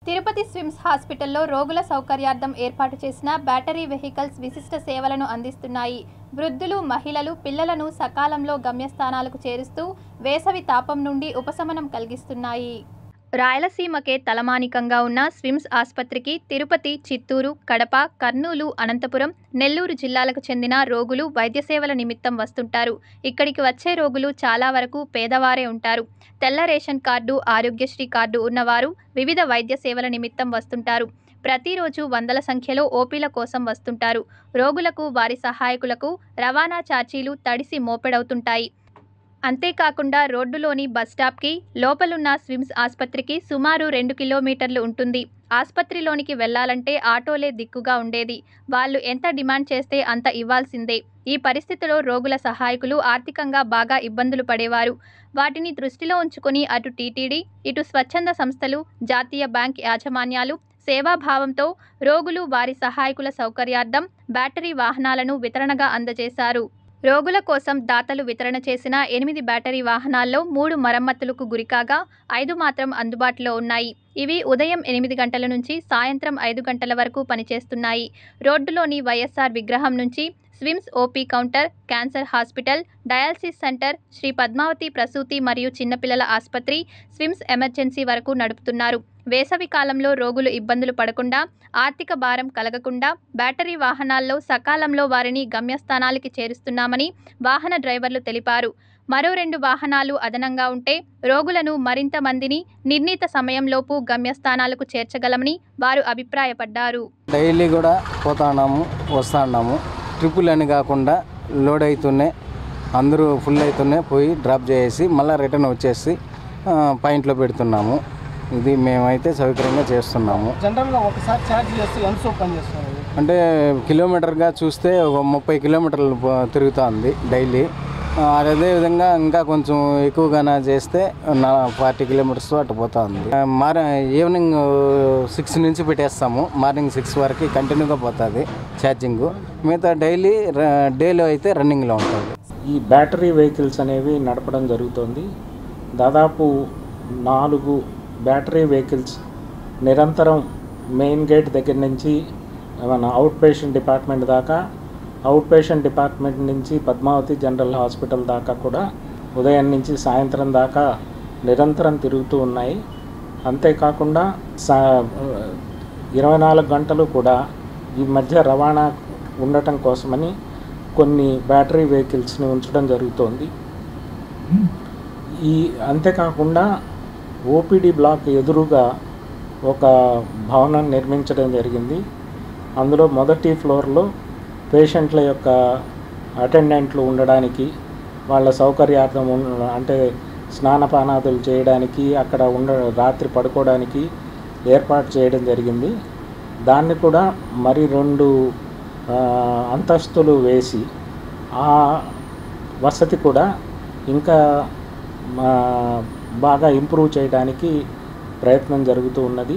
తిరుపతి స్విమ్స్ హాస్పిటల్లో రోగుల సౌకర్యార్థం ఏర్పాటు చేసిన బ్యాటరీ వెహికల్స్ విశిష్ట సేవలను అందిస్తున్నాయి. వృద్ధులు, మహిళలు, పిల్లలను సకాలంలో గమ్యస్థానాలకు చేరుస్తూ వేసవి తాపం నుండి ఉపశమనం కలిగిస్తున్నాయి. రాయలసీమకే తలమానికంగా ఉన్న స్విమ్స్ ఆసుపత్రికి తిరుపతి, చిత్తూరు, కడప, కర్నూలు, అనంతపురం, నెల్లూరు జిల్లాలకు చెందిన రోగులు వైద్య సేవల నిమిత్తం వస్తుంటారు. ఇక్కడికి వచ్చే రోగులు చాలా వరకు పేదవారే ఉంటారు. తెల్ల రేషన్ కార్డు, ఆరోగ్యశ్రీ కార్డు ఉన్నవారు వివిధ వైద్య సేవల నిమిత్తం వస్తుంటారు. ప్రతిరోజు వందల సంఖ్యలో ఓపీల కోసం వస్తుంటారు. రోగులకు, వారి సహాయకులకు రవాణా ఛార్జీలు తడిసి మోపెడవుతుంటాయి. అంతేకాకుండా రోడ్డులోని బస్టాప్కి లోపలున్న స్విమ్స్ ఆసుపత్రికి సుమారు 2 కిలోమీటర్లు ఉంటుంది. ఆసుపత్రిలోనికి వెళ్లాలంటే ఆటోలే దిక్కుగా ఉండేది. వాళ్ళు ఎంత డిమాండ్ చేస్తే అంత ఇవ్వాల్సిందే. ఈ పరిస్థితిలో రోగుల సహాయకులు ఆర్థికంగా బాగా ఇబ్బందులు పడేవారు. వాటిని దృష్టిలో ఉంచుకుని అటు టీటీడీ, ఇటు స్వచ్ఛంద సంస్థలు, జాతీయ బ్యాంక్ యాజమాన్యాలు సేవాభావంతో రోగులు, వారి సహాయకుల సౌకర్యార్థం బ్యాటరీ వాహనాలను వితరణగా అందజేశారు. రోగుల కోసం దాతలు వితరణ చేసిన 8 బ్యాటరీ వాహనాల్లో 3 మరమ్మతులకు గురికాగా 5 మాత్రం అందుబాటులో ఉన్నాయి. ఇవి ఉదయం 8 గంటల నుంచి సాయంత్రం 5 గంటల వరకు పనిచేస్తున్నాయి. రోడ్డులోని వైఎస్ఆర్ విగ్రహం నుంచి SVIMS OP counter, cancer hospital, dialysis centre, Sri Padmavathi ప్రసూతి మరియు చిన్నపిల్లల ఆసుపత్రి, స్విమ్స్ ఎమర్జెన్సీ వరకు నడుపుతున్నారు. వేసవి కాలంలో రోగులు ఇబ్బందులు పడకుండా, ఆర్థిక భారం కలగకుండా బ్యాటరీ వాహనాల్లో సకాలంలో వారిని గమ్యస్థానాలకి చేరుస్తున్నామని వాహన డ్రైవర్లు తెలిపారు. మరో 2 వాహనాలు అదనంగా ఉంటే రోగులను మరింత మందిని నిర్ణీత సమయంలోపు గమ్యస్థానాలకు చేర్చగలమని వారు అభిప్రాయపడ్డారు. డైలీ కూడా పోతున్నాము, వస్తున్నాము. ట్రిపుల్ అని కాకుండా లోడ్ అవుతూనే అందరూ ఫుల్ అవుతూనే పోయి డ్రాప్ చేసి మళ్ళీ రిటర్న్ వచ్చేసి పాయింట్లో పెడుతున్నాము. ఇది మేమైతే సౌకర్యంగా చేస్తున్నాము. జనరల్గా ఒకసారి ఛార్జ్ చేస్తే ఎంత పని చేస్తున్నారు అంటే కిలోమీటర్గా చూస్తే ఒక 30 కిలోమీటర్లు తిరుగుతుంది డైలీ. అదేవిధంగా ఇంకా కొంచెం ఎక్కువగానే చేస్తే 40 కిలోమీటర్స్ అటు పోతుంది. ఈవినింగ్ 6 నుంచి పెట్టేస్తాము. మార్నింగ్ 6 వరకు కంటిన్యూగా పోతుంది ఛార్జింగ్. మిగతా డైలీ అయితే రన్నింగ్లో ఉంటుంది. ఈ బ్యాటరీ వెహికల్స్ అనేవి నడపడం జరుగుతుంది. దాదాపు 4 బ్యాటరీ వెహికల్స్ నిరంతరం మెయిన్ గేట్ దగ్గర నుంచి మన అవుట్ పేషెంట్ డిపార్ట్మెంట్ దాకా, అవుట్ పేషెంట్ డిపార్ట్మెంట్ నుంచి పద్మావతి జనరల్ హాస్పిటల్ దాకా కూడా ఉదయం నుంచి సాయంత్రం దాకా నిరంతరం తిరుగుతూ ఉన్నాయి. అంతేకాకుండా 24 గంటలు కూడా ఈ మధ్య రవాణా ఉండటం కోసమని కొన్ని బ్యాటరీ వెహికల్స్ని ఉంచడం జరుగుతోంది. అంతేకాకుండా ఓపీడీ బ్లాక్ ఎదురుగా ఒక భవనం నిర్మించడం జరిగింది. అందులో మొదటి ఫ్లోర్లో పేషెంట్ల యొక్క అటెండెంట్లు ఉండడానికి, వాళ్ళ సౌకర్యార్థం అంటే స్నానపానాదులు చేయడానికి, అక్కడ రాత్రి పడుకోవడానికి ఏర్పాటు చేయడం జరిగింది. దాన్ని కూడా మరి 2 అంతస్తులు వేసి ఆ వసతి కూడా ఇంకా బాగా ఇంప్రూవ్ చేయడానికి ప్రయత్నం జరుగుతూ ఉన్నది.